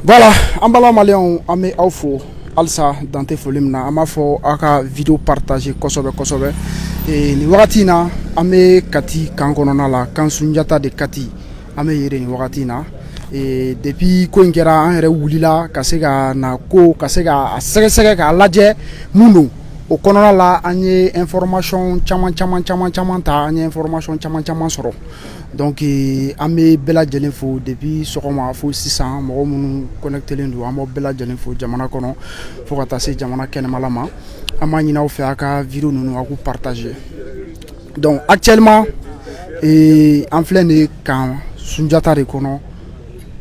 Voilà, en bala malien ame aufo alsa dante folimna amafo aka vidéo partager kosobe et ni wakatina ame kati kankonona la kansunjata de kati ame yere ni wakatina et depuis ko ngera an yɛrɛ wulila ka se ka na ko ka se ka sɛgɛsɛgɛ ka lajɛ mun don o kɔnɔna la an ye information caman ta an ye information caman sɔrɔ donc an bɛ bɛɛ lajɛlen fo depuis sɔgɔma fo sisan mɔgɔ minnu connectelen don an b'o bɛɛ lajɛlen fo jamana kɔnɔ fo ka taa se jamana kɛnɛmala ma an b'a ɲini aw fɛ a ka vidéo ninnu a k'u partager donc actuellement an filɛ nin kan Sunjata de kɔnɔ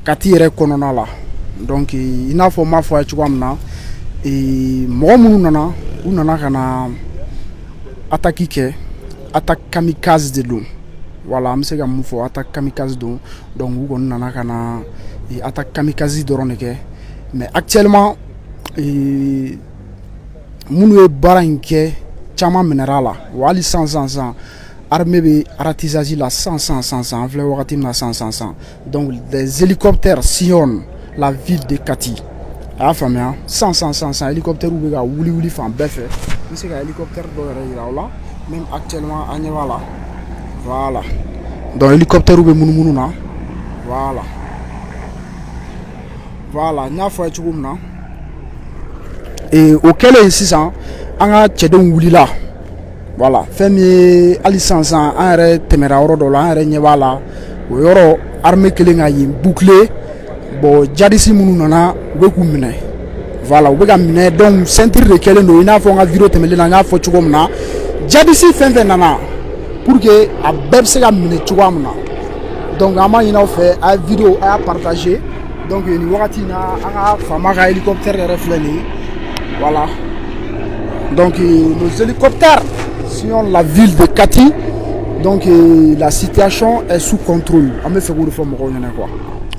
Kati yɛrɛ kɔnɔna la donc i n'a fɔ m'a fɔ a ye cogoya min na mɔgɔ minnu nana u nana ka na attaque kɛ attaque kamikaze de don voilà an bɛ se ka mun fɔ attaque kamikaze don donc u kɔni nana ka na attaque kamikaze dɔrɔn de kɛ mais actuellement minnu ye baara in kɛ caman minɛra la wa hali sisan armée be ratisage la 100 en filɛ wagati min na 100 donc des hélicoptères sillonnent la ville de Kati a y'a faamuya 100 hélicoptères bɛ ka wuli fan bɛɛ fɛ n bɛ se ka hélicoptère dɔ yɛrɛ yira aw la même actuellement an ɲɛ b'a la voilà donc hélicoptère bɛ munumunu na voilà n y'a fɔ a ye cogo min na o kɛlen sisan an ka cɛdenw wulila voilà fɛn min ye hali sisan an yɛrɛ tɛmɛra yɔrɔ dɔ la an yɛrɛ ɲɛ b'a la o yɔrɔ armée kelen ka yen boucler bon jadisi minnu nana u bɛ k'u minɛ voilà u bɛ ka minɛ donc ceinture de kɛlen don i n'a fɔ n ka vidéo tɛmɛlen na n y'a fɔ cogo min na jadisi fɛn nana pour que a bɛɛ bɛ se ka minɛ cogoya min na donc an b'a ɲini aw fɛ a ye vidéo a y'a partager donc nin wagati in na an ka faama ka hélicoptère yɛrɛ filɛ nin ye voilà donc nos hélicoptères sillonnent la ville de Kati donc la situation est sous contrôle an bɛ fɛ k'o de fɔ mɔgɔw ɲɛna quoi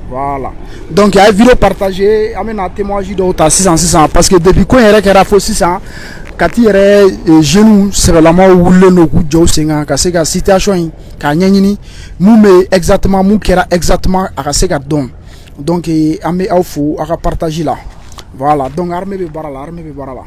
voilà donc a ye vidéo partager an bɛ na témoignage dɔw ta sisan parce que depuis ko in yɛrɛ kɛra fo sisan Kati yɛrɛ jeunes sɛbɛlamaw wulilen don k'u jɔ u sen kan ka se ka situation in k'a ɲɛɲini mun bɛ exactement mun kɛra exactement a ka se ka dɔn donc an bɛ aw fo a ka partage la voilà donc armée bɛ baara la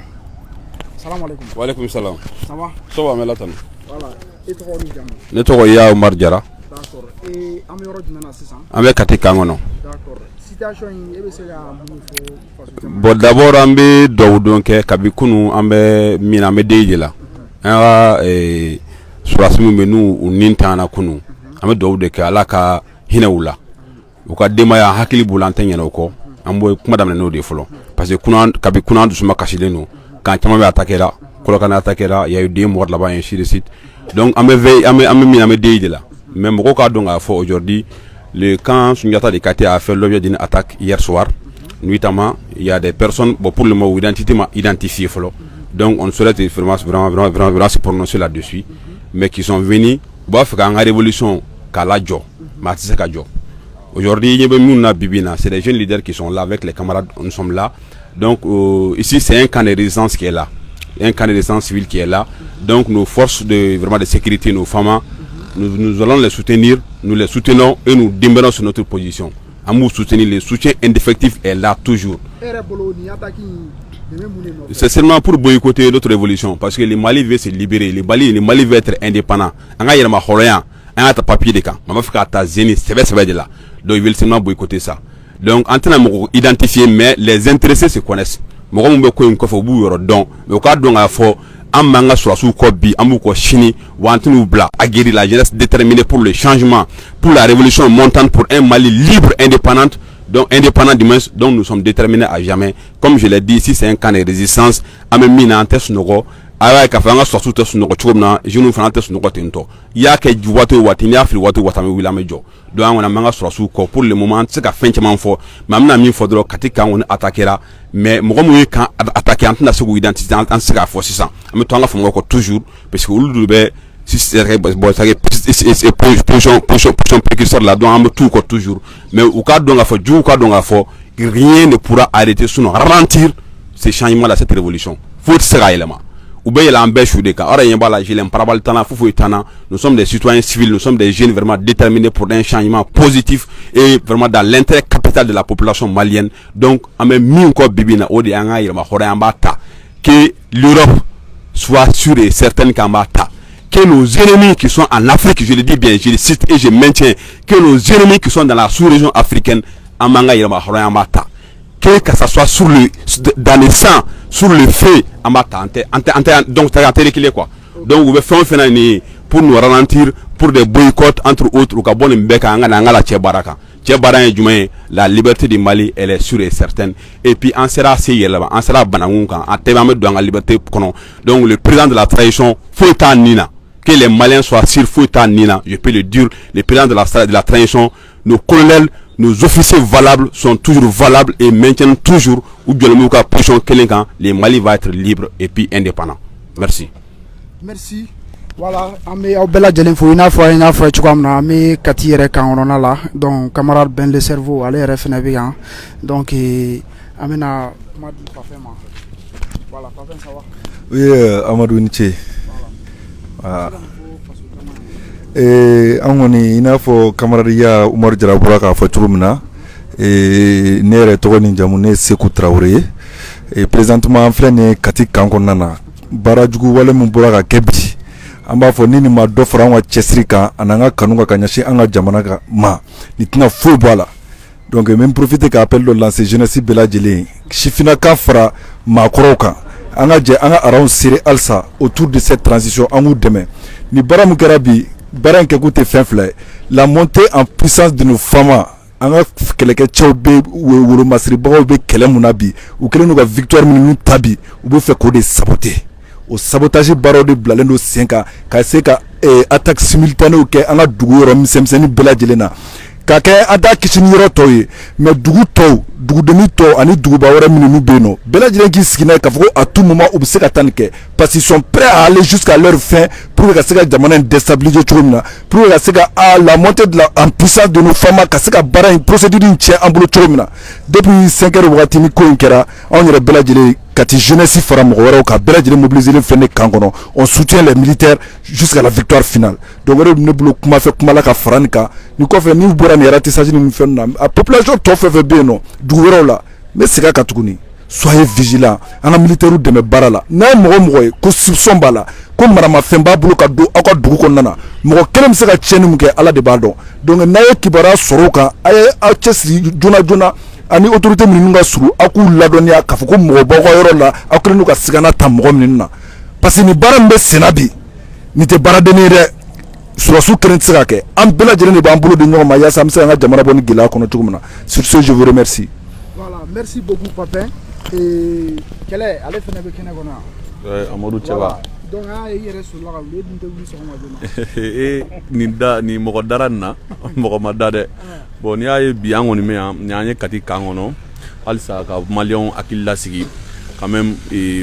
salam alaikum. Wa alaikum salam. Ça va? Ça va, mais là, voilà. Et toi, Oudjama? Ne tɔgɔ ya Omar Jara. D'accord. Et an bɛ yɔrɔ jumɛn na sisan? An bɛ Kati kan kɔnɔ. D'accord. Situation in e bɛ se ka mun fɔ faso jamana? Bon d'abord an bɛ dugawu don kɛ kabi kunu an bɛ min an bɛ den de la. An ka surasi min bɛ n'u nin tan na kunu an bɛ dugawu de kɛ Ala ka hinɛ u la. U ka denbaya hakili b'u la an tɛ ɲinɛ o kɔ. An bɛ kuma daminɛ n'o de fɔlɔ parce que kabi kunu an dusuma kasilen don. Quand tu m'as attaqué là, il y a eu des morts là-bas et ainsi de suite. Donc, on me dit de là. Mais mon cas donc a fait aujourd'hui, le camp Sunjata de Kati a fait l'objet d'une attaque hier soir. Notamment, il y a des personnes, bon, pour le mot identifiées. Donc, on souhaite vraiment se prononcer là-dessus. Mais qui sont venus, pour faire une révolution Kaladjo, Matissa Kadjo. Aujourd'hui, c'est des jeunes leaders qui sont là avec les camarades, nous sommes là. Donc ici c'est un camp de résistance qui est là, un camp de résistance civile qui est là. Donc nos forces de sécurité, nos femmes, nous allons les soutenir, nous les soutenons et nous demeurons sur notre position. À nous soutenir, le soutien indéfectible est là toujours. C'est seulement pour boycotter notre révolution parce que le Mali veut se libérer, le Mali veut être indépendant. On a papier de camp, on va faire ta zénith, c'est de là. Donc ils veulent seulement boycotter ça. Donc en train de identifier mais les intéressés se connaissent. Mɔgɔ mun bɛ ko in kɔfɛ u b'u yɔrɔ dɔn mais u k'a dɔn k'a fɔ an m'an ka sɔrɔsiw kɔ bi an b'u kɔ sini wa an tɛn'u bila a guérir la jeunesse déterminée pour le changement pour la révolution montante pour un Mali libre indépendant donc indépendant du moins donc nous sommes déterminés à jamais comme je l'ai dit ici c'est un camp de résistance an bɛ min na an tɛ sunɔgɔ a k'a fɔ an ka sɔrɔsiw tɛ sunɔgɔ cogo min na jeunes fana tɛ sunɔgɔ ten tɔ i y'a kɛ waati o waati n'i y'a fili waati o waati an bɛ wuli an bɛ jɔ donc an kɔni an b'an ka sɔrɔsiw kɔ pour le moment an tɛ se ka fɛn caman fɔ mais an bɛna min fɔ dɔrɔn Kati kan kɔni attaquera mais mɔgɔ mun ye kan attaquer an tɛna se k'u identifier an tɛ se k'a fɔ sisan an bɛ to an ka faamuyaw kɔ toujours parce que olu de bɛ position précurseur la donc an bɛ t'u kɔ toujours mais u k'a dɔn k'a fɔ juguw k'a dɔn k'a fɔ rien ne pourra arrêter sinon ralentir ce changement là cette révolution foyi tɛ se k'a yɛlɛma nous sommes des citoyens civils, nous sommes des jeunes vraiment déterminés pour un changement positif et vraiment dans l'intérêt capital de la population malienne. Donc, que l'Europe soit sûre et certaine que nos ennemis qui sont en Afrique, je le dis bien, je le cite et je maintiens, que nos ennemis qui sont dans la sous-région africaine, que ça soit dans le sang, sur le feu, donc quoi. Donc vous faire pour nous ralentir, pour des boycotts entre autres, la liberté du Mali elle est sûre et certaine, et puis on sera assez là-bas, on sera dans la liberté. Donc le président de la trahison, faut nina, que les Maliens soient sûrs, faut nina, je peux le dire, le président de la trahison, nos colonels, nos officiers valables sont toujours valables et maintiennent toujours ou bien le position que les Mali va être libre et puis indépendant. Merci. Merci. Voilà, ami au bella jelenfo ina fo chukamna ami katire kan onona la donc camarade Ben le cerveau aller refna bien donc amena madu parfaitement. Voilà, parfait ça va. Oui, Amadou Niche. Voilà. Angoni ina fo camarade ya Umar Jarabura ka fo churumna nere togoni jamune Sekou Traoré et présentement flene kati kanko nana barajugu wala mun bura ka kebi amba fo nini ma do fara wa chesrika ananga kanuga kanyashi anga jamana ka ma nitina fo bala donc même profiter ka appel de lancer jeunesse bela jeli chifina ka fara ma koroka anga je anga around sire alsa autour de cette transition en demain ni baram karabi baran ke koute fenfle la montée en puissance de nos femmes anga keleke chawbe wuro masri bawo be kele munabi ou kele no victoire minu tabi ou be fe ko de saboter au sabotage baro de blalendo 5 ka se ka attaque simultanée ke anga dugu ro msemseni bela jelena ka ke ada kitchen yoro toy mais dugu to dugu demi to ani dugu ba wora minu beno bela jelen ki skina ka fo à tout moment ou se ka tanke parce qu'ils sont prêts à aller jusqu'à leur fin pour que se ka jamana déstabiliser chumna pour que se ka la montée de la en puissance de nos femmes ka se ka bara une procédure in tient en bolo chumna depuis 5 heures wakati mi ko inkera on yere bela jelen kati jeunesse fara mo wora ka bela jelen mobiliser le fene kangono on soutient les militaires jusqu'à la victoire finale donc on ne bolo kuma fe kuma la ka franika ni ko fe ni bora ni ratissage ni fenna a population to fe beno du wora la mais c'est ka katukuni soyez vigilants ana militaire de me barala na mo ko soupçon bala ko marama femba bulu ka do akwa dugu ko nana mo kelem se ka cheni muke ala de baldo donc na ye kibara soroka ay a chesi jona ani autorité minnu ka suru aku ladɔniya k'a fɔ ko mɔgɔbaw ka yɔrɔ la aw kɛlen ka sigana ta mɔgɔ minnu na parce que ni baara min bɛ senna bi ni tɛ baaraden ye dɛ surasiw kelen tɛ se ka kɛ an bɛɛ lajɛlen de b'an bolo di ɲɔgɔn ma yaasa an bɛ se ka an ka jamana bɔ ni gɛlɛya kɔnɔ cogo min na sur ce je vous remercie. Voilà, merci beaucoup Papin et kɛlɛ ale fana bɛ kɛnɛ kɔnɔ yan. Amadou Thiaba. Donc a ye yɛrɛ sɔrɔla ka wuli e dun tɛ wuli sɔgɔma joona. Ni mɔgɔ dara nin na mɔgɔ ma da dɛ. Bon n'i y'a ye bi an kɔni bɛ yan ni an ye kati kan kɔnɔ halisa ka maliyɛnw hakili lasigi quand même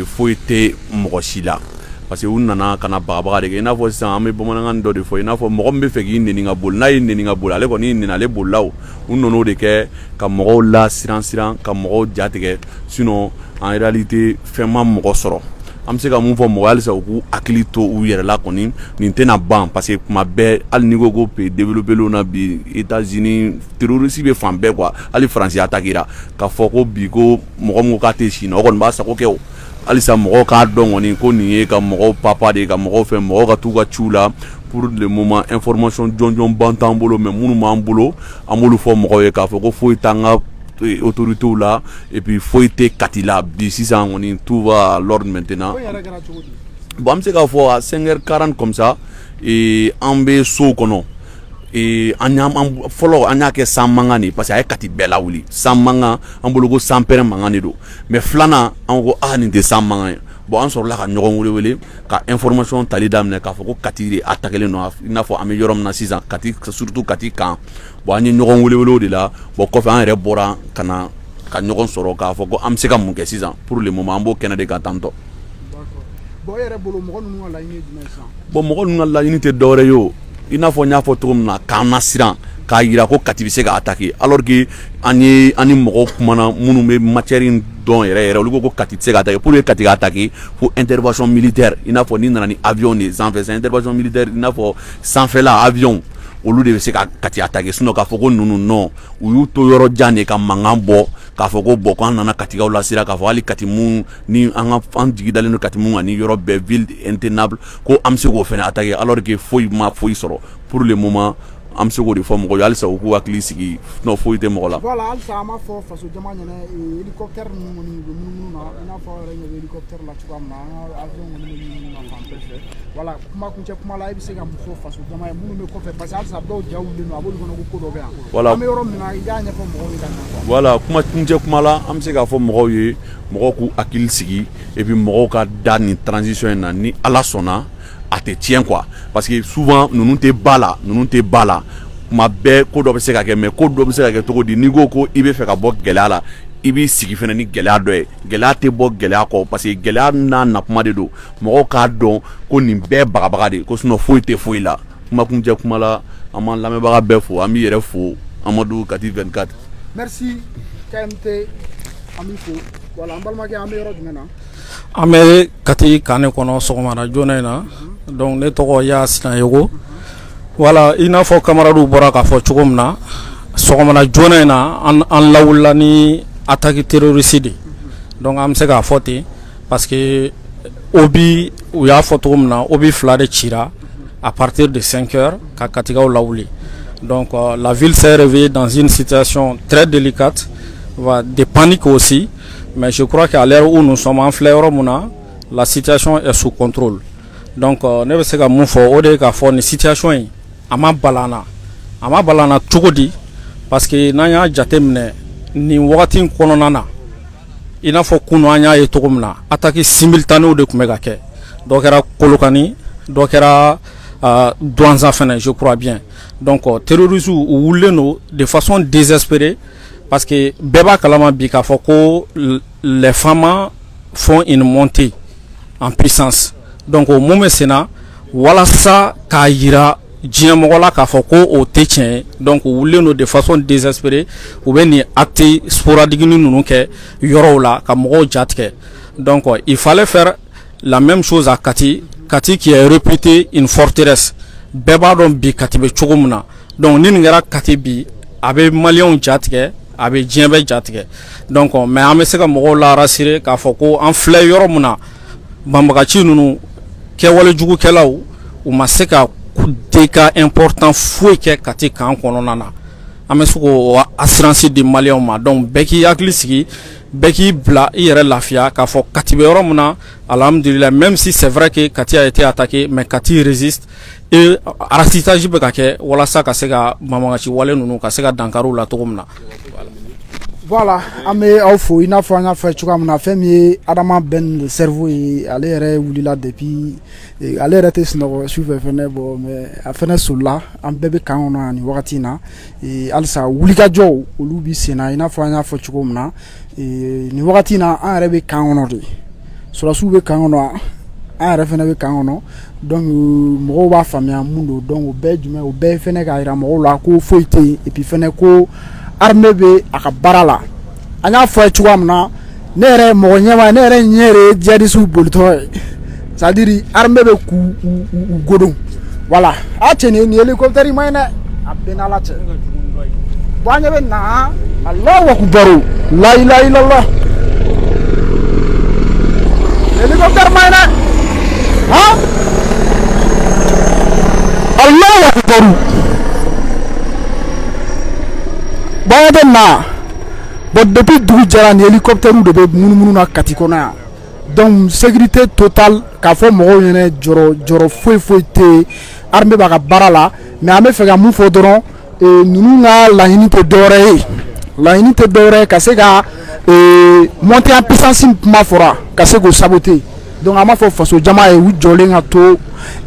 foyi tɛ mɔgɔ si la parce que u nana ka na bagabaga de kɛ i n'a fɔ sisan an bɛ bamanankan dɔ de fɔ i n'a fɔ mɔgɔ min bɛ fɛ k'i neni ka boli n'a y'i neni ka boli ale kɔni y'i neni ale bolila o u nan'o de kɛ ka mɔgɔw la siran ka mɔgɔw jatigɛ sinon en réalité fɛn ma mɔgɔ sɔrɔ. An bɛ se ka mun fɔ mɔgɔ halisa u k'u hakili to u yɛrɛ la kɔni nin tɛna ban parce que kuma bɛɛ hali n'i ko ko pays développé na bi États-Unis terroriste bɛ fan bɛɛ quoi hali Faransi attaquera k'a fɔ ko bi ko mɔgɔ min ko k'a tɛ Chine o kɔni b'a sago kɛ o halisa mɔgɔw k'a dɔn kɔni ko nin ye ka mɔgɔw papa de ye ka mɔgɔw fɛ mɔgɔw ka t'u ka ciw la pour le moment information jɔnjɔn ban t'an bolo mais minnu b'an bolo an b'olu fɔ mɔgɔw ye k'a fɔ ko foyi t'an ka autorités là et puis foyi tɛ kati la bi sisan kɔni tout va à l'ordre maintenant. Bon an bɛ se k'a fɔ à 5h40 comme ça an bɛ so kɔnɔ fɔlɔ an y'a kɛ san mankan de parce que a ye kati bɛɛ lawuli san mankan an bolo ko san pɛrɛn mankan de don mais filanan an ko nin tɛ san mankan ye bon an sɔrɔla ka ɲɔgɔn wele ka information tali daminɛ k'a fɔ ko kati de attaquelen don i n'a fɔ an bɛ yɔrɔ min na sisan kati surtout kati kan bon an ye ɲɔgɔn wele o de la bon kɔfɛ an yɛrɛ bɔra ka na ka ɲɔgɔn sɔrɔ k'a fɔ ko an bɛ se ka mun kɛ sisan pour le moment an b'o kɛnɛ de kan tantɔ. Bon e yɛrɛ bolo mɔgɔ ninnu ka laɲini ye jumɛn ye sisan. Bon mɔgɔ ninnu ka laɲini tɛ dɔwɛrɛ ye o i n'a fɔ n y'a fɔ cogo min na k'an nasiran k'a yira ko kati bɛ se ka attaquer alors que ani mɔgɔw kumana minnu bɛ matière in dɔn yɛrɛ olu ko kati tɛ se ka attaquer pour que kati ka attaquer fo intervention militaire i n'a fɔ ni nana ni avion de sanfɛ c'est intervention militaire i n'a fɔ sanfɛla avion olu de bɛ se ka kati attaquer sinon k'a fɔ ko ninnu non u y'u to yɔrɔ jan de ka mankan bɔ k'a fɔ ko bon k'an nana katikaw lasira k'a fɔ hali kati mun ni an jigi dalen don kati mun kan ni yɔrɔ bɛɛ ville intenable ko an bɛ se k'o fana attaquer alors que foyi ma foyi sɔrɔ pour le moment an bɛ se k'o de fɔ mɔgɔw ye halisa u k'u hakili sigi sinon foyi tɛ mɔgɔ la. voilà halisa an b'a fɔ faso jama ɲɛna hélicoptère ninnu kɔni bɛ munumunu na i n'a fɔ aw yɛrɛ ɲɛ bɛ hélicoptère la cogoya min na an ka avion kɔni bɛ munumunu na fan bɛɛ fɛ voilà kumakuncɛ kuma la i bɛ se ka mun fɔ faso jama ye minnu bɛ kɔfɛ parce que halisa dɔw ja wulilen don a b'olu kɔnɔ ko dɔ bɛ yan. voilà an bɛ yɔrɔ min na i y'a ɲɛfɔ mɔgɔw ye ka ɲɛ. voilà kumakuncɛ kuma la an bɛ se k'a fɔ mɔgɔw ye mɔgɔw k'u hakili sigi et puis mɔgɔw ka da nin transition in na ni ala sɔnna a tɛ tiɲɛ quoi parce que souvent ninnu tɛ ba la kuma bɛɛ ko dɔ bɛ se ka kɛ mais ko dɔ bɛ se ka kɛ cogo di n'i ko ko i bɛ fɛ ka bɔ gɛlɛya la i b'i sigi fana ni gɛlɛya dɔ ye gɛlɛya tɛ bɔ gɛlɛya kɔ parce que gɛlɛya n'a nakuma de don mɔgɔw k'a dɔn ko nin bɛɛ bagabaga de ko sinon foyi tɛ foyi la kumakuncɛ kuma la an b'an lamɛnbaga bɛɛ fo an b'i yɛrɛ fo Amadu Kati 24. merci KMT an b'i fo voilà an balimakɛ an bɛ yɔrɔ jumɛn na. an bɛ Kati Kane kɔnɔ sɔgɔmada joona in na donc ne tɔgɔ Yaya Sinayogo. Voilà, i n'a fɔ camarades bɔra k'a fɔ cogo min na sɔgɔmada joona in na an lawulila ni attaque terroriste de donc an bɛ se k'a fɔ ten parce que obi u y'a fɔ cogo min na obi 2 de cira à partir de 5 heures ka katikaw lawuli donc la ville s'est réveillée dans une situation très délicate de panique aussi mais je crois qu'à l'heure où nous sommes en filɛ yɔrɔ mun na la situation est sous contrôle donc ne bɛ se ka mun fɔ o de ye k'a fɔ nin situation in a ma balana cogo di parce que n'an y'a jate minɛ nin wagati in kɔnɔna na i n'a fɔ kunu an y'a ye cogo min na attaque simultanée de tun bɛ ka kɛ dɔ kɛra Kolokani dɔ kɛra Douanza fɛnɛ je crois bien donc terroristes u wulilen don de façon désespérée parce que bɛɛ b'a kalama bi k'a fɔ ko les femmes font une montée en puissance donc o mun bɛ sen na walasa k'a yira diɲɛ mɔgɔ la k'a fɔ ko o tɛ tiɲɛ ye donc u wulilen don de façon désespérée u bɛ nin acte sporadique ninnu kɛ yɔrɔw la ka mɔgɔw jatigɛ donc il fallait faire la même chose à Kati qui est réputée une forteresse bɛɛ b'a dɔn bi Kati bɛ cogo min na donc ni nin kɛra Kati bi a bɛ maliyɛnw jatigɛ a bɛ diɲɛ bɛɛ jatigɛ donc mais an bɛ se ka mɔgɔw la rassurer k'a fɔ ko an filɛ yɔrɔ min na banbagaci ninnu kɛwale jugukɛlaw u ma se ka dégâts important foyi kɛ Kati kan kɔnɔna na an bɛ se k'o assurance di maliyɛnw ma donc bɛɛ k'i hakili sigi bɛɛ k'i bila i yɛrɛ lafiya k'a fɔ Kati bɛ yɔrɔ min na alhamdulillah même si c'est vrai que Kati a été attaqué mais Kati résiste et arastage bɛ ka kɛ walasa ka se ka banbagaci wale ninnu ka se ka dankari u la cogo min na. Voilà, an bɛ aw fo i n'a fɔ an y'a fɔ cogoya min na fɛn min ye Adama Ben cerveau ye ale yɛrɛ wulila depuis ale yɛrɛ tɛ sunɔgɔ sufɛ fɛnɛ bon mais a fɛnɛ solila an bɛɛ bɛ kan kɔnɔ yan nin wagati in na halisa wulikajɔw olu bi sen na i n'a fɔ an y'a fɔ cogo min na nin wagati in na an yɛrɛ bɛ kan kɔnɔ de sɔrɔsiw bɛ kan kɔnɔ an yɛrɛ fɛnɛ bɛ kan kɔnɔ donc mɔgɔw b'a faamuya mun don donc o bɛɛ jumɛn o bɛɛ fɛnɛ k'a jira mɔgɔw la ko foyi tɛ yen et puis fɛnɛ ko armée bɛ a ka baara la an y'a fɔ cogoya min na ne yɛrɛ mɔgɔ ɲɛma ne yɛrɛ ɲɛ yɛrɛ ye djihadistes bolitɔ ye c'est à dire armée bɛ k'u godon voilà a cɛ nin hélicoptère ma ye dɛ a bɛɛ n'Ala cɛ bon an ɲɛ bɛ na Allahu akbar la ilaha illallah hélicoptère ma ye dɛ han Allahu akbar bon na bon depuis dugu jɛra ni hélicoptère de bɛ munumunu na Kati kɔnɔ yan donc sécurité totale k'a fɔ mɔgɔw ɲɛna jɔrɔ foyi tɛ armée b'a ka baara la mais an bɛ fɛ ka mun fɔ dɔrɔn ninnu ka laɲini tɛ dɔwɛrɛ ye ka se ka monter en puissance kuma fɔra ka se k'o saboter donc an b'a fɔ faso jama ye u jɔlen ka to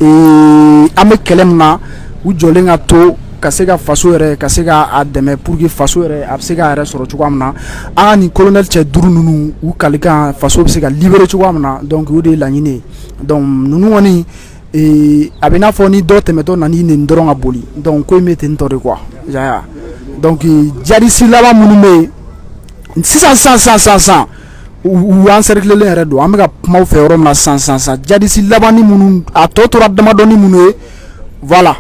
an bɛ kɛlɛ min na u jɔlen ka to ka se ka faso yɛrɛ ka se ka a dɛmɛ pour que faso yɛrɛ a bɛ se k'a yɛrɛ sɔrɔ cogoya min na an ka nin colonel cɛ 5 ninnu u kalikan faso bɛ se ka libérer cogoya min na donc o de ye laɲini ye donc ninnu kɔni a bɛ n'a fɔ ni dɔ tɛmɛtɔ nana nin dɔrɔn ka boli donc ko in bɛ ten tɔ de quoi yaya donc jadisi laban minnu bɛ yen sisan u encerclelen yɛrɛ don an bɛ ka kuma u fɛ yɔrɔ min na sisan jadisi labanni minnu a tɔ tora damadɔni minnu ye voilà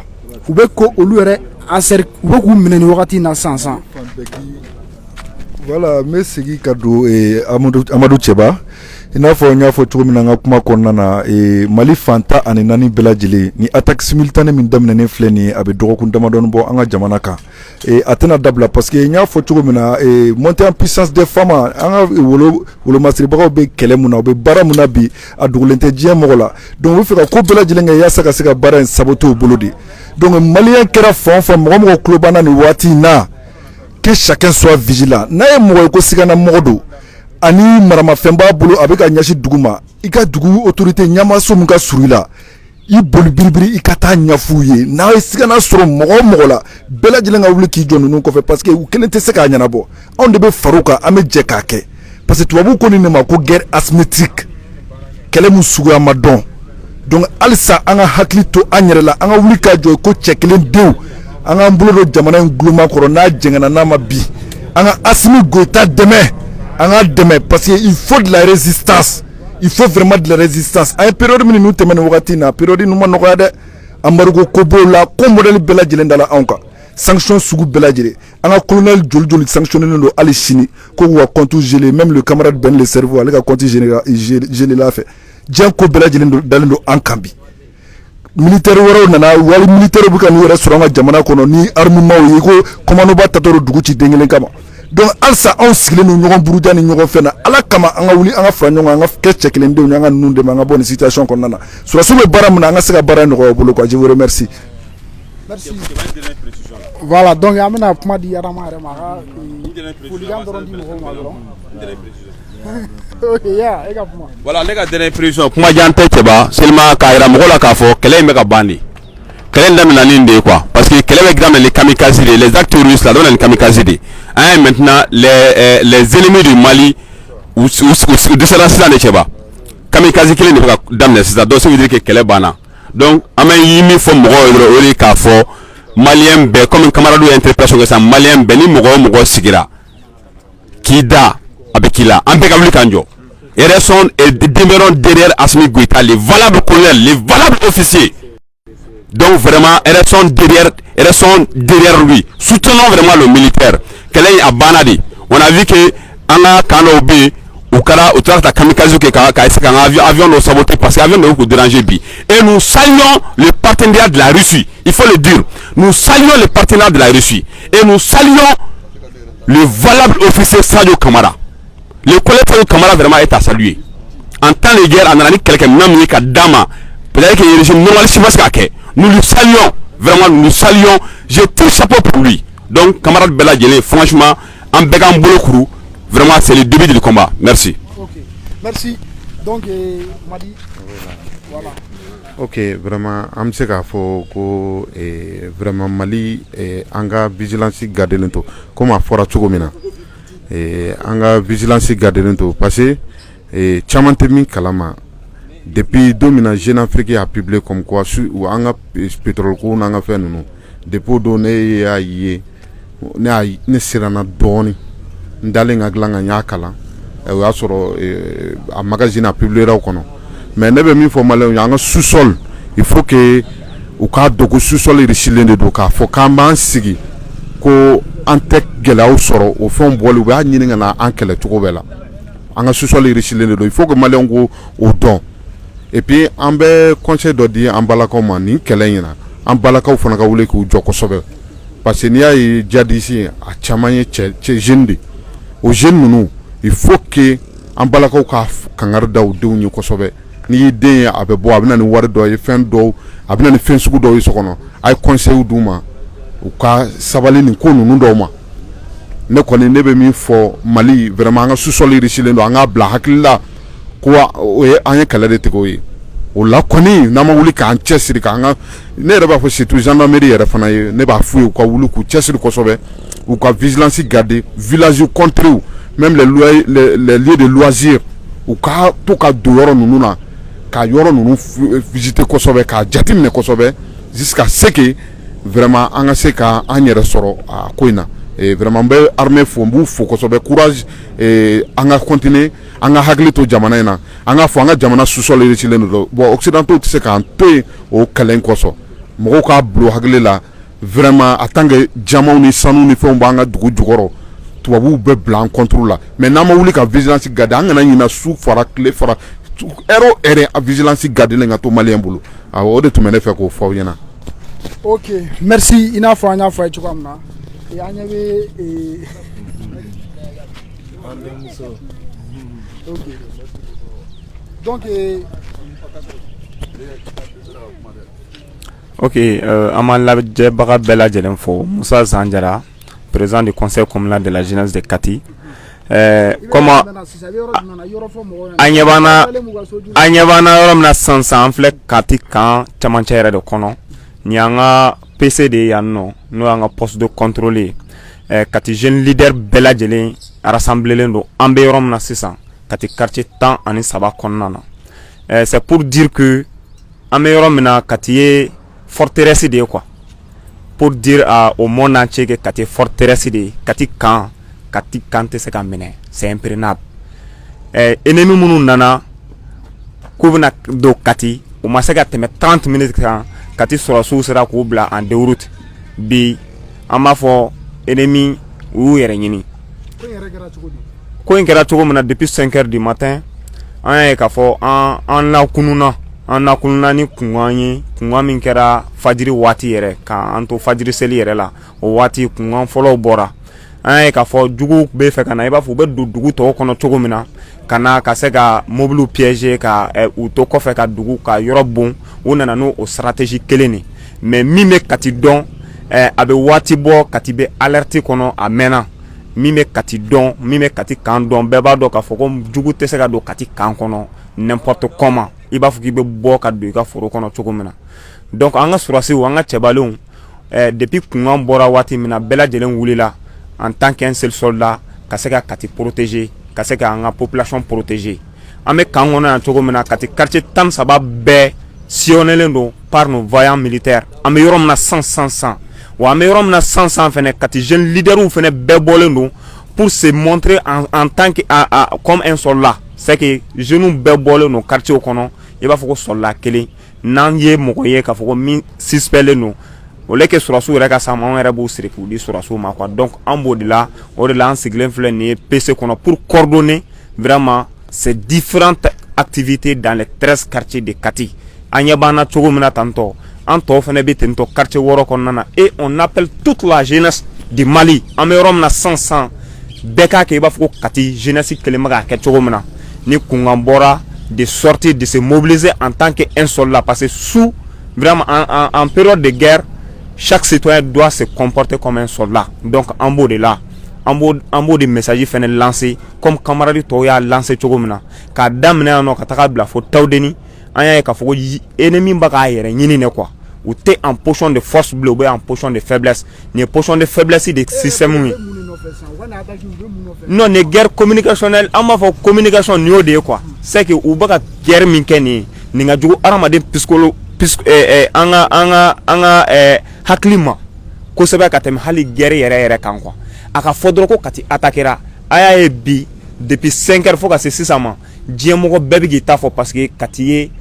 u bɛ ko olu yɛrɛ encercle u bɛ k'u minɛ nin wagati in na sisan. Voilà, n bɛ segin ka don Amadu Cɛba i n'a fɔ n y'a fɔ cogo min na n ka kuma kɔnɔna na Mali fan 14 bɛɛ lajɛlen ni attaque simultanée min daminɛnen filɛ nin ye a bɛ dɔgɔkun damadɔni bɔ an ka jamana kan a tɛna dabila parce que n y'a fɔ cogo min na montée en puissance des femmes an ka wolomasiribagaw bɛ kɛlɛ mun na u bɛ baara mun na bi a dogolen tɛ diɲɛ mɔgɔ la donc u bɛ fɛ ka ko bɛɛ lajɛlen kɛ yaasa ka se ka baara in saboter u bolo de donc maliyɛn kɛra fan o fan mɔgɔ tulo banna nin waati in na que chacun soit vigilant n'a ye mɔgɔ ye ko sigana mɔgɔ don ani maramafɛn b'a bolo a bɛ ka ɲɛsin dugu ma i ka dugu autorité ɲɛmaaso min ka surun i la i boli biribiri i ka taa ɲɛf'u ye n'a ye sigana sɔrɔ mɔgɔ o mɔgɔ la bɛɛ lajɛlen ka wuli k'i jɔ ninnu kɔfɛ parce que u kelen tɛ se k'a ɲɛnabɔ anw de bɛ far'u kan an bɛ jɛ k'a kɛ parce que tubabuw ko nin de ma ko guerre asymétrique kɛlɛ min suguya ma dɔn donc halisa an ka hakili to an yɛrɛ la an ka wuli k'a jɔ ko cɛ kelen denw an k'an bolo don jamana in guloma kɔrɔ n'a jɛngɛnna n'a ma bi an ka Asimi Goïta dɛmɛ an ka dɛmɛ parce que il faut de la résistance il faut vraiment de la résistance an ye période min n'u tɛmɛ nin wagati in na période ninnu ma nɔgɔya dɛ embargo ko b'o la ko modèle bɛɛ lajɛlen dala anw kan sanction sugu bɛɛ lajɛlen an ka colonel joli sanctionné don hali sini ko k'u ka compte gelé même le camarade Ben le cerveau ale ka compte gelé la fɛ diɲɛ ko bɛɛ lajɛlen dalen don an kan bi militaire wɛrɛw nana wali militaire bɛ ka n'u yɛrɛ sɔrɔ an ka jamana kɔnɔ ni armement ye ko commando ba tatɔ don dugu ci den kelen kama donc halisa anw sigilen don ɲɔgɔn buruja ni ɲɔgɔn fɛn na ala kama an ka wuli an ka fara ɲɔgɔn an ka kɛ cɛ kelen denw an ka ninnu dɛmɛ an ka bɔ nin situation kɔnɔna na surasiw bɛ baara min na an ka se ka baara nɔgɔya u bolo quoi je vous remercie. Merci. Voilà donc an bɛna kuma di Adama yɛrɛ ma a ka folikan dɔrɔn di mɔgɔw ma dɔrɔn. Voilà ne ka dernière précision kuma jan tɛ Cɛba seulement k'a yira mɔgɔw la k'a fɔ kɛlɛ in bɛ ka ban de kɛlɛ in daminɛna nin de ye quoi parce que kɛlɛ bɛ daminɛ les kamikazes de les actes russes là daminɛ ni kamikazes de an ye maintenant les ennemis du Mali u dɛsɛra sisan de Cɛba kamikaze kelen de bɛ ka daminɛ sisan donc ça veut dire que kɛlɛ banna donc an bɛ min fɔ mɔgɔw ye dɔrɔn o de k'a fɔ maliyɛn bɛɛ comme camarade ye interpellation kɛ sisan maliyɛn bɛɛ ni mɔgɔ o mɔgɔ sigira k'i da a bɛ k'i la an bɛɛ ka wuli k'an jɔ demeurons derrière Asimi Goïta les valables colonels les valables officiers donc vraiment elles sont derrière lui soutenons vraiment le militaire kɛlɛ in a banna de on a vu que an ka kan dɔw bɛ yen u tora ka taa kamikaze kɛ ka essayer k'an ka avion dɔw saboter parce que avion dɔw k'u déranger bi et nous saluons le partenariat de la Russie il faut le dire nous saluons le partenariat de la Russie et nous saluons le valable officier Sadio Kamara. Le collecteur Kamara vraiment est à saluer. En temps de guerre, en année quelqu'un même qui a dama, peut-être que le régime normal c'est pas ce nous le saluons, vraiment nous le saluons. J'ai tout chapeau pour lui. Donc camarade Bella Djele, franchement, en bégan boulot vraiment c'est le début du combat. Merci. Ok, merci. Donc Madi, voilà. Ok, vraiment, am se k'a fɔ ko vraiment Mali an ka vigilance gardelen to comme a fɔra cogo min na. An ka vigilance gardelen to parce que caman tɛ min kalama depuis don min na Jeune Afrique a publié comme quoi an ka pétrole ko n'an ka fɛn ninnu depuis o don ne y'a ye ne siranna dɔɔni n dalen ka dilan ka n y'a kalan o y'a sɔrɔ a magazine a publié o kɔnɔ mais ne bɛ min fɔ maliyɛnw ye an ka sous-sol il faut que u k'a dɔn ko sous-sol enrichissement de don k'a fɔ k'an b'an sigi ko an tɛ gɛlɛyaw sɔrɔ o fɛnw bɔli u b'a ɲini ka na an kɛlɛ cogo bɛɛ la an ka sous-sol enrichissement de don il faut que maliyɛnw ko o dɔn et puis an bɛ conseil dɔ di an balakaw ma nin kɛlɛ in na an balakaw fana ka wuli k'u jɔ kosɛbɛ parce que n'i y'a ye jadisi a caman ye cɛ jeune de o jeune ninnu il faut que an balakaw ka kangari da u denw ye kosɛbɛ n'i y'i den ye a bɛ bɔ a bɛ na ni wari dɔ ye fɛn dɔw a bɛ na ni fɛn sugu dɔw ye so kɔnɔ a ye conseil d'u ma u ka sabali nin ko ninnu dɔw ma ne kɔni ne bɛ min fɔ Mali vraiment an ka sous-sol enrichissement don an k'a bila hakili la ko o ye an ye kɛlɛ de tigɛ o ye o la kɔni n'an ma wuli k'an cɛsiri k'an ka ne yɛrɛ b'a fɔ surtout gendarmerie yɛrɛ fana ye ne b'a f'u ye u ka wuli k'u cɛsiri kosɛbɛ u ka vigilance garder village contrées même les lieux de loisirs u ka to ka don yɔrɔ ninnu na ka yɔrɔ ninnu visiter kosɛbɛ k'a jateminɛ kosɛbɛ jusqu'à ce que vraiment an ka se ka an yɛrɛ sɔrɔ a ko in na vraiment n bɛ armée fo n b'u fo kosɛbɛ courage an ka continuer an ka hakili to jamana in na an ka fɔ an ka jamana sous-sol cilen don bon occidentaux tɛ se k'an to yen o kɛlɛ in kɔsɔn mɔgɔw k'a bilo hakili la vraiment en tant que jamaw ni sanu ni fɛnw b'an ka dugu jukɔrɔ tubabuw bɛ bila an contre la mais n'an ma wuli ka vigilance garder an kana ɲina su fara tile fara heure o heure a vigilance garder ka to maliyɛn bolo awɔ o de tun bɛ ne fɛ k'o fɔ aw ɲɛna. Ok, merci. Il n'a pas un affaire tu comme ça. Et on avait ok. Donc ok, Aman Labdje Baga Bella Jelenfo, Moussa Zanjara, président du conseil communal de la jeunesse de Kati. Comment Anyabana Romna Sansa Flek Kati Kan Chamanchere de Kono, Nyanga PCD Yanno, nous avons un poste de contrôle. Kati jeune leader Bella Jelen rassemblé l'endo, Ambe Romna 600, Kati quartier temps en Saba Konana. C'est pour dire que Ambe Romna Kati forteresse de quoi pour dire au monde entier que Kati forteresse de Kati quand c'est comme c'est imprenable ennemi munu nana kuvna do Kati o masaka teme 30 minutes kan Kati sura sera ko bla en déroute bi amafo ennemi ou yere nyini ko ngera to mona depuis 5h du matin an ka fo an la kununa an na kununa ni kunwa min kɛra fajiri waati yɛrɛ ka an to fajiri seli yɛrɛ la o waati kunwa fɔlɔ bɔra an ye ka fɔ jugu bɛ fɛ ka na i b'a fɔ u bɛ don dugu tɔw kɔnɔ cogo min na ka na ka se ka mobile piéger ka u to kɔfɛ ka dugu ka yɔrɔ bon u nana n'o stratégie kelen de mais min bɛ Kati dɔn a bɛ waati bɔ Kati bɛ alerte kɔnɔ a mɛnna min bɛ Kati dɔn min bɛ Kati kan dɔn bɛɛ b'a dɔn k'a fɔ ko jugu tɛ se ka don Kati kan kɔnɔ n'importe comment i b'a fɔ k'i bɛ bɔ ka don i ka foro kɔnɔ cogo min na donc an ka surasiw an ka cɛbalenw depuis kunkan bɔra waati min na bɛɛ lajɛlen wulila en tant qu'un seul soldat ka se ka Kati protéger ka se ka an ka population protéger an bɛ kan kɔnɔ yan cogo min na Kati quartier 13 bɛɛ sillonnelen don par nos vaillants militaires an bɛ yɔrɔ min na 100 wa an bɛ yɔrɔ min na 100 fɛnɛ Kati jeune leaderw fɛnɛ bɛɛ bɔlen don pour se montrer en tant que comme un soldat c'est que jeunes bɛɛ bɔlen don quartier kɔnɔ i b'a fɔ ko soldat kelen n'an ye mɔgɔ ye k'a fɔ ko min suspectlen don o le kɛ surasiw yɛrɛ ka sama an yɛrɛ b'o siri k'u di surasiw ma quoi donc an b'o de la o de la an sigilen filɛ nin ye PC kɔnɔ pour coordonner vraiment ces différentes activités dans les 13 quartiers de Kati an ɲɛ b'an na cogo min na tantɔ an tɔw fɛnɛ bɛ tentɔ quartier 6 kɔnɔna na et on appelle toute la jeunesse du Mali an bɛ yɔrɔ min na 100 bɛɛ k'a kɛ i b'a fɔ ko Kati jeunesse kelen bɛ k'a kɛ cogo min na ni kunkan bɔra de sortir, de se mobiliser en tant qu'un soldat. Parce que sous, vraiment, en période de guerre, chaque citoyen doit se comporter comme un soldat. Donc, en beau de là, en beau de messages fait lancer, comme camarade Toya lancé Chogomina, car damné en okataka bla faut taudeni, anya ka fo ennemi baka yere nyini ne quoi. Ou t'es en potion de force bleue ou en potion de faiblesse. Ni potion de faiblesse de système. Non, les guerres communicationnelles, on m'a fait communication niveau de quoi. C'est que ou baka guerre minkeni, ninga jugo aramade psycholo anga haklima. Ko seba katem hali guerre yere kan quoi. Aka fodro ko kati attaquera. Aya bi depuis 5 heures faut que c'est 6 mois. Diemogo bebi gita fo parce que kati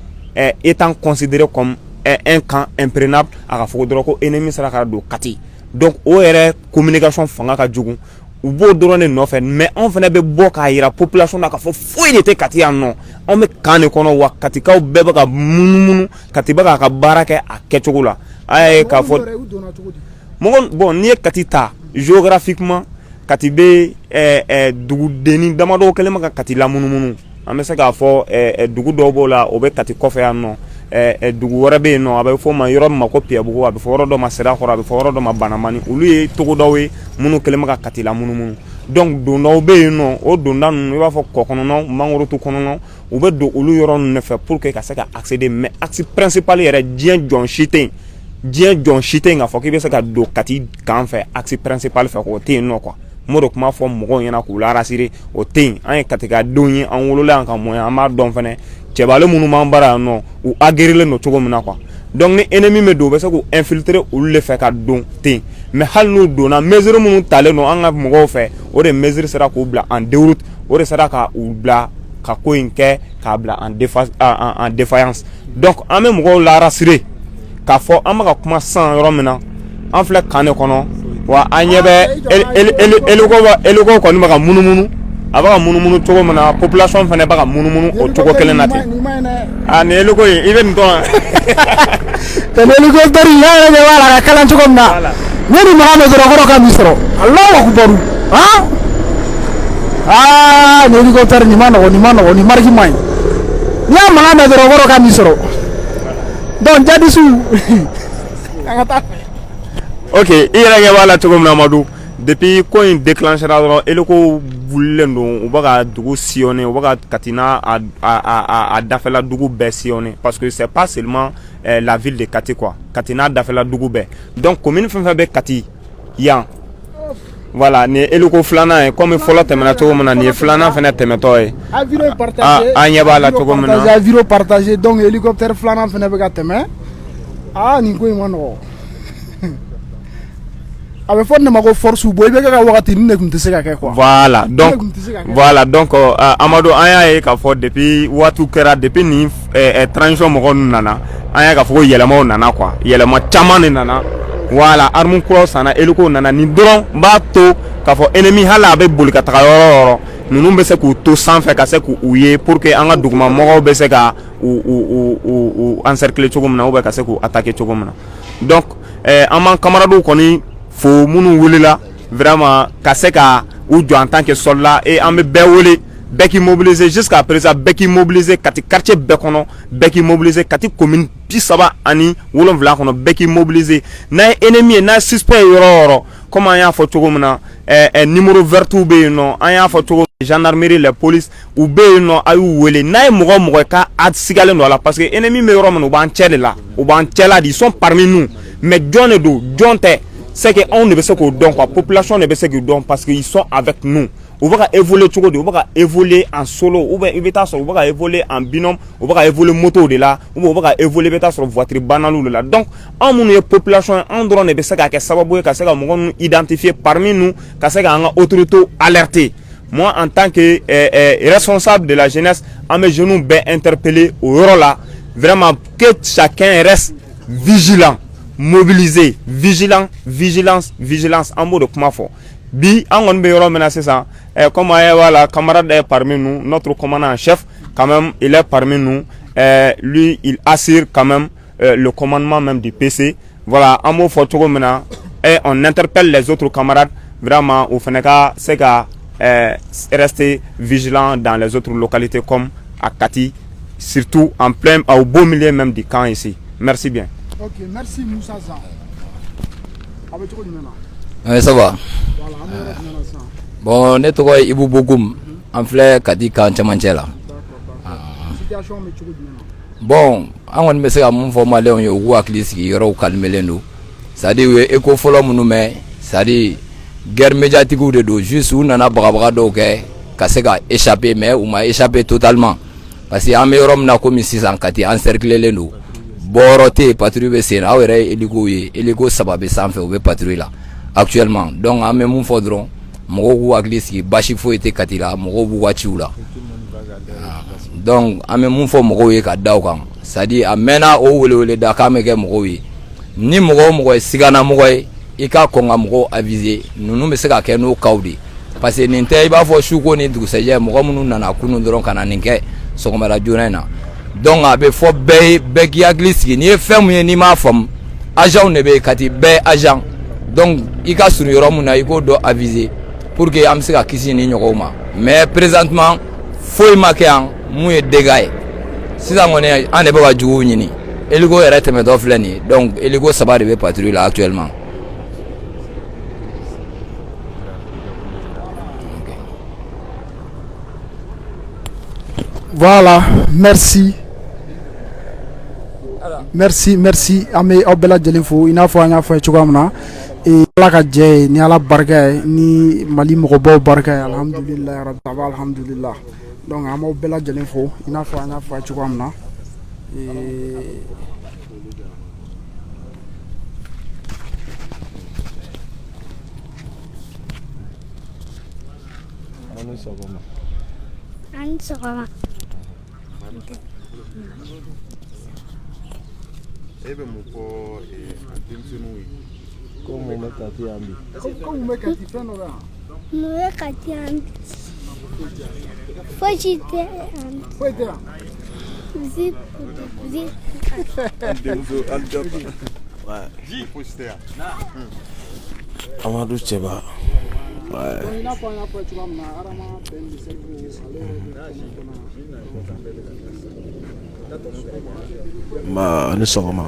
étant considéré comme un camp imprenable aka fodro ko ennemi sera ka do kati. Donc o yere communication fanga ka jugu. Ou beau drone no fait mais on venait be boka ira population na ka fo foi était Kati en non on me kane kono wa Kati ka beba ka mununu Kati ba ka baraka a ketchugula ay ka fo bon ni Kati ta géographiquement Kati be dugu deni damado kelema ka Kati la mununu ame se ka fo dugu dobo la obe Kati kofe en non dugu wara be no abe fo ma yoro ma ko pia bugo abe fo woro do ma sera khora abe fo woro do ma banamani ulu ye togo dawe munu kelema ka Kati la munu donc do no be no o do ndan ba fo kokono no mangoro to kono no ube do ulu yoro ne fait pour que ka se ka accéder mais axe principal yere dien jon shite nga fo ki be se ka do Kati kan fait axe principal fait ko te no quoi Moro kuma fɔ mɔgɔw ɲɛna k'u la rassurer o tɛ yen an ye katikadenw ye an wolola yan ka mɔ yan an b'a dɔn fɛnɛ cɛbale minnu b'an bara yan nɔ u aguerrilen don cogo min na quoi donc ni ennemi bɛ don u bɛ se k'u infiltrer olu de fɛ ka don ten mais hali n'u donna mesure minnu talen don an ka mɔgɔw fɛ o de mesure sera k'u bila en déroute o de sera ka u bila ka ko in kɛ k'a bila en défaillance donc an bɛ mɔgɔw la rassurer k'a fɔ an bɛ ka kuma sisan yɔrɔ min na an filɛ kan de kɔnɔ wa an ɲɛ bɛ eliko kɔni bɛ ka munumunu a bɛ ka munumunu cogo min na population fana bɛ ka munumunu o cogo kelen na ten ni eliko in i bɛ nin dɔn ten helicoptère in yɛrɛ de b'a la ka kalan cogo min na ne ni maa min sɔrɔ kɔrɔ ka min sɔrɔ Allahu akubaru ni helicoptère nin ma nɔgɔn ni marque man ɲi n'i y'a mankan mɛn dɔrɔn kɔrɔ ka min sɔrɔ donc jadisiw an ka taa ok i yɛrɛ ɲɛ b'a la cogo min na Amadu depuis ko in déclenchera dɔrɔn eliko wulilen don u bɛ ka dugu sillonner u bɛ ka Katina a dafɛla dugu bɛɛ sillonner parce que c'est pas seulement la ville de Kati quoi Katina dafɛla dugu bɛɛ donc commune fɛn fɛn bɛ Kati yan voilà ni eliko filanan ye comme fɔlɔ tɛmɛna cogo min na nin ye filanan fɛnɛ tɛmɛtɔ ye an ɲɛ b'a la cogo min na avion partagé donc hélicoptère filanan fɛnɛ bɛ ka tɛmɛ nin ko in ma nɔgɔn a bɛ fɔ ne ma ko force bɔ i bɛ kɛ ka wagati ni ne tun tɛ se ka kɛ quoi voilà donc Amadu an y'a ye k'a fɔ depuis waatiw kɛra depuis ni transition mɔgɔw ninnu nana an y'a k'a fɔ ko yɛlɛmaw nana quoi yɛlɛma caman de nana voilà arme kuraw sanna eliko nana nin dɔrɔn b'a to k'a fɔ ennemi hali a bɛ boli ka taga yɔrɔ o yɔrɔ ninnu bɛ se k'u to sanfɛ ka se k'u ye pour que an ka duguma mɔgɔw bɛ se ka u encercler cogo min na ou bien ka se k'u attaquer cogo min na donc an b'an camarades kɔni fo minnu wulila vraiment ka se ka u jɔ en tant que soldat et an bɛ bɛɛ wele bɛɛ k'i mobiliser jusqu'à présent bɛɛ k'i mobiliser Kati quartier bɛɛ kɔnɔ bɛɛ k'i mobiliser Kati commune 37 kɔnɔ bɛɛ k'i mobiliser n'a ye ennemi ye n'a ye suspect ye yɔrɔ o yɔrɔ comme an y'a fɔ cogo min na numéro verts bɛ yen nɔ an y'a fɔ cogo gendarmerie la police u bɛ yen nɔ a y'u wele n'a ye mɔgɔ mɔgɔ ka sigalen don a la parce que ennemi bɛ yɔrɔ min na u b'an cɛ de la u b'an cɛ la de ils sont parmi nous mais jɔn de don jɔn tɛ c'est que on ne bɛ se k'o dɔn quoi population ne bɛ se k'o dɔn parce que ils sont avec nous u bɛ ka évoluer cogo di u bɛ ka évoluer en solo ou bien i bɛ taa sɔrɔ u bɛ ka évoluer en binôme u bɛ ka évoluer moto de la ou bien u bɛ ka évoluer i bɛ taa sɔrɔ voiture banaliw de la donc anw minnu ye population ye anw dɔrɔn de bɛ se ka kɛ sababu ye ka se ka mɔgɔ ninnu identifier parmi nous ka se k'an ka autorités alerter moi en tant que responsable de la jeunesse an bɛ jeunes bɛɛ interpeller o yɔrɔ la vraiment que chacun reste vigilant mobilisé vigilance en mot de kuma fɔ bi an kɔni bɛ yɔrɔ min na sisan comme voilà camarade est parmi nous notre commandant en chef quand même il est parmi nous lui il assure quand même le commandement même du PC voilà en mot fɔ cogo min na et on interpelle les autres camarades vraiment au fana ka se ka rester vigilant dans les autres localités comme à Kati surtout en plein au beau milieu même du camp ici merci bien. Ok, merci Moussa Zan. Ça va. Bon, ne tɔgɔ ye Ibu Bogoum. An filɛ Kati kan cɛmancɛ la. Bon, an kɔni bɛ se ka mun fɔ maliyɛnw ye u k'u hakili sigi yɔrɔw kalimelen don. C'est à dire u ye écho fɔlɔ minnu mɛn, c'est à dire guerre médiatique de don juste u nana bagabaga dɔw kɛ ka se ka échapper mais u ma échapper totalement parce que an bɛ yɔrɔ min na komi sisan Kati encerclelen don. Bɔrɔ tɛ patrouille bɛ sen na aw yɛrɛ ye hélico ye hélico 3 bɛ sanfɛ u bɛ patrouille la actuellement donc an bɛ mun fɔ dɔrɔn mɔgɔw k'u hakili sigi basi foyi tɛ Kati la mɔgɔw b'u ka ciw la donc an bɛ mun fɔ mɔgɔw ye ka da u kan c'est à dire a mɛnna o weleweleda k'an bɛ kɛ mɔgɔw ye ni mɔgɔ o mɔgɔ ye sigana mɔgɔ ye i ka kɔn ka mɔgɔw aviser ninnu bɛ se ka kɛ n'o cas de parce que nin tɛ i b'a fɔ suko ni dugusɛjɛ mɔgɔ minnu nana kunun dɔrɔn ka na nin kɛ sɔgɔmada joona in na. Donc a bɛ fɔ bɛɛ ye bɛɛ k'i hakili sigi n'i ye fɛn mun ye n'i m'a faamu agent de bɛ Kati bɛɛ agent donc i ka surun yɔrɔ mun na i k'o dɔ aviser pour que an bɛ se ka kisi ni ɲɔgɔnw ma mais présentement foyi ma kɛ yan mun ye dégâts ye sisan kɔni an de bɛ ka juguw ɲini hélico yɛrɛ tɛmɛtɔ filɛ nin ye donc hélico 3 de bɛ patrouille la actuellement. Voilà, merci. Merci an bɛ aw bɛɛ lajɛlen fo i n'a fɔ an y'a fɔ cogoya min na ala ka jɛ ye ni ala barika ye ni Mali mɔgɔbaw barika ye alhamdulilahi rabbil alamin alhamdulillah. Donc an b'aw bɛɛ lajɛlen fo i n'a fɔ an y'a fɔ cogoya min na. An sɔgɔma. E bɛ mun fɔ denmisɛnninw ye? Ko mun bɛ kati yan bi? Ko mun bɛ kati fɛn dɔ bɛ yan? Mun bɛ kati yan bi? Fosi tɛ yan. Foyi tɛ yan? Fosi tɛ yan. Amadu Cɛba. I n'a fɔ an y'a fɔ cogoya min na Adama Ben Seku ale ni sɔgɔma.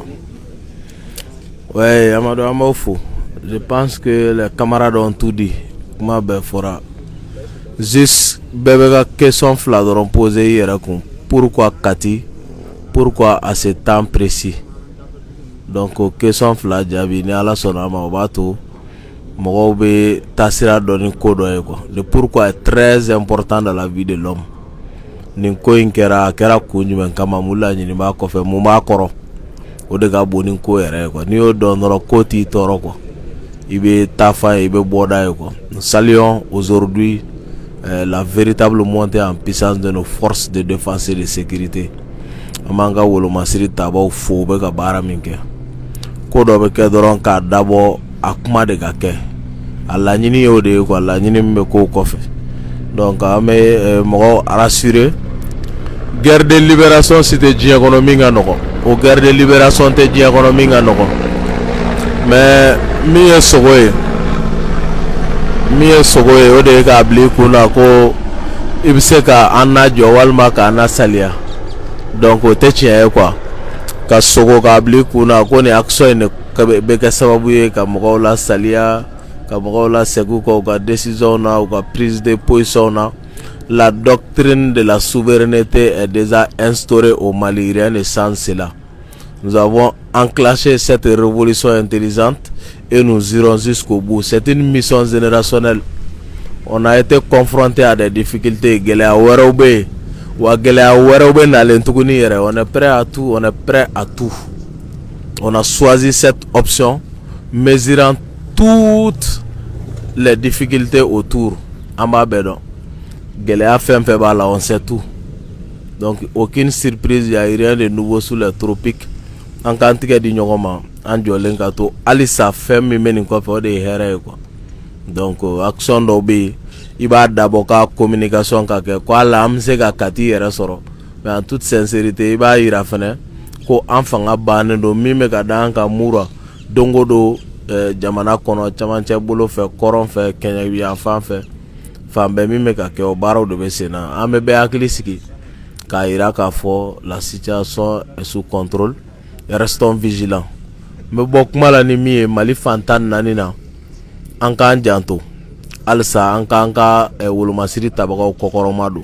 Ouais, Amadou an b'aw fo. Je pense que les camarades ont tout dit. Kuma bɛɛ fɔra. Juste bɛɛ bɛ ka question fila dɔrɔn poser i yɛrɛ kun. Pourquoi Kati? Pourquoi à ce temps précis? Donc o question fila jaabi ni Ala sɔnna ma o b'a to mɔgɔw bɛ taasira dɔ ni ko dɔ ye quoi. Le pourquoi est très important dans la vie de l'homme. Nin ko in kɛra a kɛra kun jumɛn kama mun laɲini b'a kɔfɛ mun b'a kɔrɔ o de ka bon ni ko yɛrɛ ye quoi. N'i y'o dɔn dɔrɔn ko t'i tɔɔrɔ quoi. I bɛ taa fa ye i bɛ bɔ da ye quoi. Nous saluons aujourd'hui la véritable montée en puissance de nos forces de défense et de sécurité. An b'an ka wolomasiri tabaw fo u bɛ ka baara min kɛ. Ko dɔ bɛ kɛ dɔrɔn k'a dabɔ a kuma de ka kɛ. A laɲini y'o de ye quoi. Laɲini min bɛ k'o kɔfɛ. Donc an bɛ mɔgɔw rassurer. Guerre de libération c'était diɲɛ kɔnɔ min ka nɔgɔ. O guerre de libération tɛ diɲɛ kɔnɔ min ka nɔgɔ. Mais min ye sogo ye. Min ye sogo ye o de ye k'a bila i kun na ko i bɛ se ka an najɔ walima k'an nasaliya. Donc o tɛ tiɲɛ ye quoi. Ka sogo k'a bila i kun na ko nin action in bɛ kɛ sababu ye ka mɔgɔw la saliya, ka mɔgɔw la segin u ka u ka décision na, u ka prise de position na. La doctrine de la souveraineté est déjà instaurée au Mali, rien ne sans cela. Nous avons enclenché cette révolution intelligente et nous irons jusqu'au bout. C'est une mission générationnelle. On a été confronté à des difficultés. On est prêt à tout, on est prêt à tout. On a choisi cette option, mesurant toutes les difficultés autour. Ambabedon. Gɛlɛya fɛn fɛn b'a la on sait tout. Donc aucune surprise, il n'y a rien de nouveau sous les tropiques. An k'an tigɛ di ɲɔgɔn ma an jɔlen ka to halisa fɛn min bɛ nin kɔfɛ o de ye hɛrɛ ye quoi. Donc action dɔw bɛ yen i b'a dabɔ ka communication ka kɛ ko ala an bɛ se ka Kati yɛrɛ sɔrɔ mais en toute sincérité i b'a yira fɛnɛ ko an fanga bannen don min bɛ ka da an kan mura don o don jamana kɔnɔ camancɛ bolo fɛ kɔrɔn fɛ kɛɲɛ yan fan fɛ. Fan bɛɛ min bɛ ka kɛ o baaraw de bɛ sen na an bɛ bɛɛ hakili sigi k'a yira k'a fɔ la situation est sous contrôle. Restons vigilants. N bɛ bɔ kuma la ni min ye Mali fan 14 na an k'an janto halisa an k'an ka wolomasiri tabagaw kɔkɔrɔma don.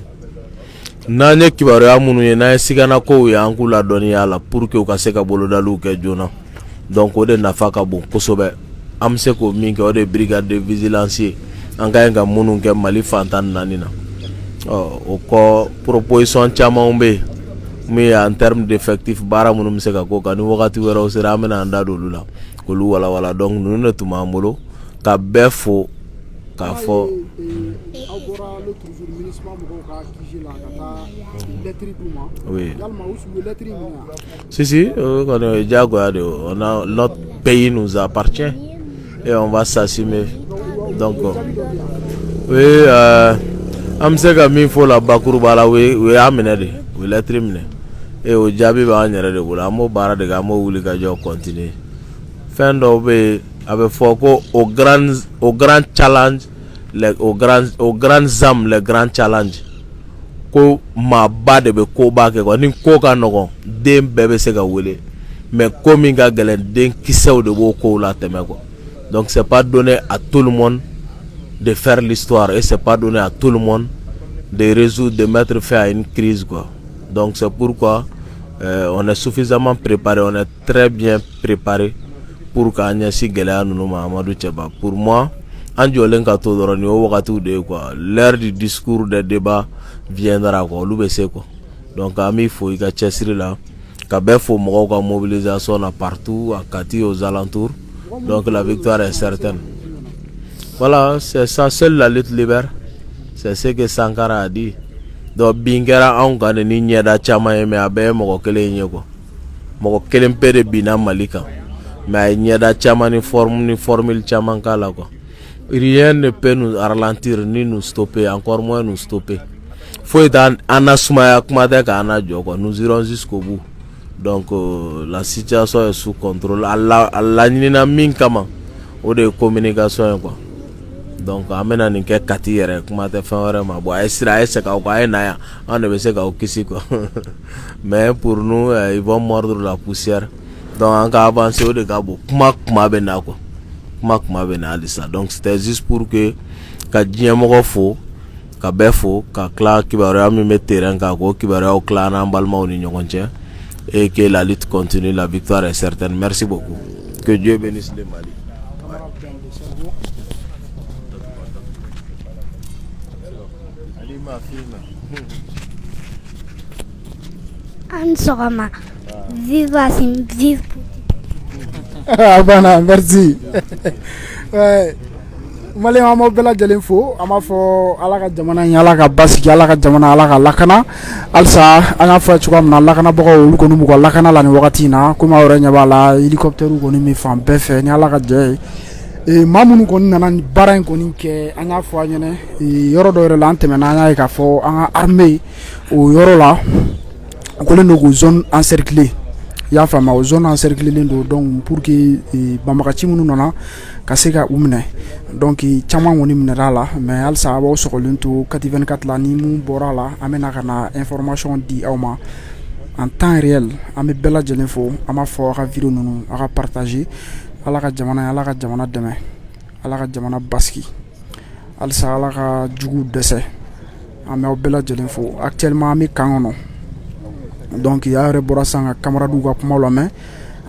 N'an ye kibaruya minnu ye n'an ye siganakow ye an k'u ladɔnniya la pour que u ka se ka bolodaliw kɛ joona. Donc o de nafa ka bon kosɛbɛ. An bɛ se k'o min kɛ o de ye brigade de vigilance ye. An ka ɲi ka minnu kɛ Mali fan 14 na. O kɔ proposition camanw bɛ yen min ye en terme d'effectif baara minnu bɛ se ka k'o kan ni wagati wɛrɛw sera an bɛna an da don olu la k'olu walawala. Donc ninnu de tun b'an bolo ka bɛɛ fo k'a fɔ. Aw bɔra le toujours ministre mɔgɔw ka kisi la ka taa lettre d'u ma. Oui. Yalima u sigi lettre min na. Si o kɔni o ye diyagoya de ye. Notre pays nous appartient et on va s'assumer. Donc oui an bɛ se ka min fɔ la bakuruba la o ye an minɛ de o ye lettre minɛ et o jaabi b'an yɛrɛ de bolo an b'o baara de kɛ an b'o wuli ka jɔ continuer. Fɛn dɔw bɛ yen a bɛ fɔ ko au grand challenge au grand zam le grand challenge ko maaba de bɛ koba kɛ quoi ni ko ka nɔgɔn den bɛɛ bɛ se ka wele mais ko min ka gɛlɛn den kisɛw de b'o kow la tɛmɛ quoi. Donc c'est pas donné à tout le monde de faire l'histoire et c'est pas donné à tout le monde de résoudre, de mettre fin à une crise quoi. Donc c'est pourquoi on est suffisamment préparé, on est très bien préparé pour k'a ɲɛsi gɛlɛya ninnu ma Amadou Tchɛba. Pour moi an jɔlen ka to dɔrɔn nin o wagatiw de ye quoi. L'heure du discours des débats viendra quoi, olu bɛ se quoi. Donc an b'i fo i ka cɛsiri la ka bɛɛ fo mɔgɔw ka mobilisation na partout à Kati aux alentours. Donc la victoire est certaine. Voilà, c'est ça, seule la lutte libère. C'est ce que Sankara a dit. Donc bin kɛra anw kan ni ɲɛda caman ye mais a bɛɛ ye mɔgɔ kelen ye quoi. Mɔgɔ kelen pe de binna Mali kan. Mais a ye ɲɛda caman ni formule caman k'a la quoi. Rien ne peut nous ralentir ni nous stopper, encore moins nous stopper. Faut être en asumaya kuma tɛ k'an najɔ quoi. Nous irons jusqu'au bout. Donc la situation est sous contrôle. A laɲinina min kama o de ye communication ye quoi. Donc an bɛna nin kɛ Kati yɛrɛ kuma tɛ fɛn wɛrɛ ma. Bon a ye sira a ye segin aw kan a ye na yan an de bɛ se k'aw kisi quoi. Mais pour nous ils vont mordre la poussière. Donc an ka avancer o de ka bon. Kuma bɛ na quoi. Kuma bɛ na halisa. Donc c'était juste pour que ka diɲɛmɔgɔ fo ka bɛɛ fo ka tila kibaruya min bɛ terrain kan k'o kibaruyaw tila an n'an balimaw ni ɲɔgɔn cɛ. Et que la lutte continue, la victoire est certaine. Merci beaucoup. Que Dieu bénisse le Mali. Ansogama. Vive Assim, vive. Abana, merci. Malien amo bela jelen fo ama fo ala ka jamana in ala ka basigi ala ka jamana ala ka lakana alsa an y'a fɔ cogoya min na lakana bagaw olu kɔni b'u ka lakana la nin wagati in na komi aw yɛrɛ ɲɛ b'a la hélicoptère kɔni bɛ fan bɛɛ fɛ ni ala ka jɛ ye maa minnu kɔni nana ni baara in kɔni kɛ an y'a fɔ a ɲɛna yɔrɔ dɔ yɛrɛ la an tɛmɛna an y'a ye k'a fɔ an ka armée o yɔrɔ la o kɛlen don k'o zone encercler i y'a faamu o zone encerclelen don donc pour que banbagaci minnu nana ka se ka u minɛ donc caman kɔni minɛra la mais halisa a b'aw sɔgɔlen to Kati 24 la ni mun bɔra la an bɛna ka na information di aw ma en temps réel an bɛ bɛɛ lajɛlen fo an b'a fɔ a ka vidéo ninnu a ka partager ala ka jamana ala ka jamana dɛmɛ ala ka jamana basigi halisa ala ka jugu dɛsɛ an bɛ aw bɛɛ lajɛlen fo actuellement an bɛ kan kɔnɔ donc y'a yɛrɛ bɔra san ka camarades ka kuma lamɛn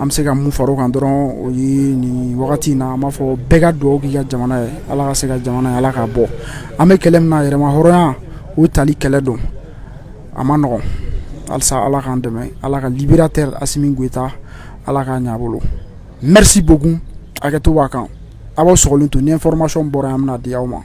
an bɛ se ka mun fara o kan dɔrɔn o ye nin wagati in na an b'a fɔ bɛɛ ka dugawu k'i ka jamana ye ala ka se ka jamana ye ala k'a bɔ an bɛ kɛlɛ min na yɛrɛma hɔrɔnya o tali kɛlɛ don a ma nɔgɔn halisa ala k'an dɛmɛ ala ka libérateur Assimi Goïta ala k'a ɲɛ a bolo merci beaucoup hakɛto b'a kan a b'aw sɔgɔlen to ni information bɔra yan an bɛna di aw ma.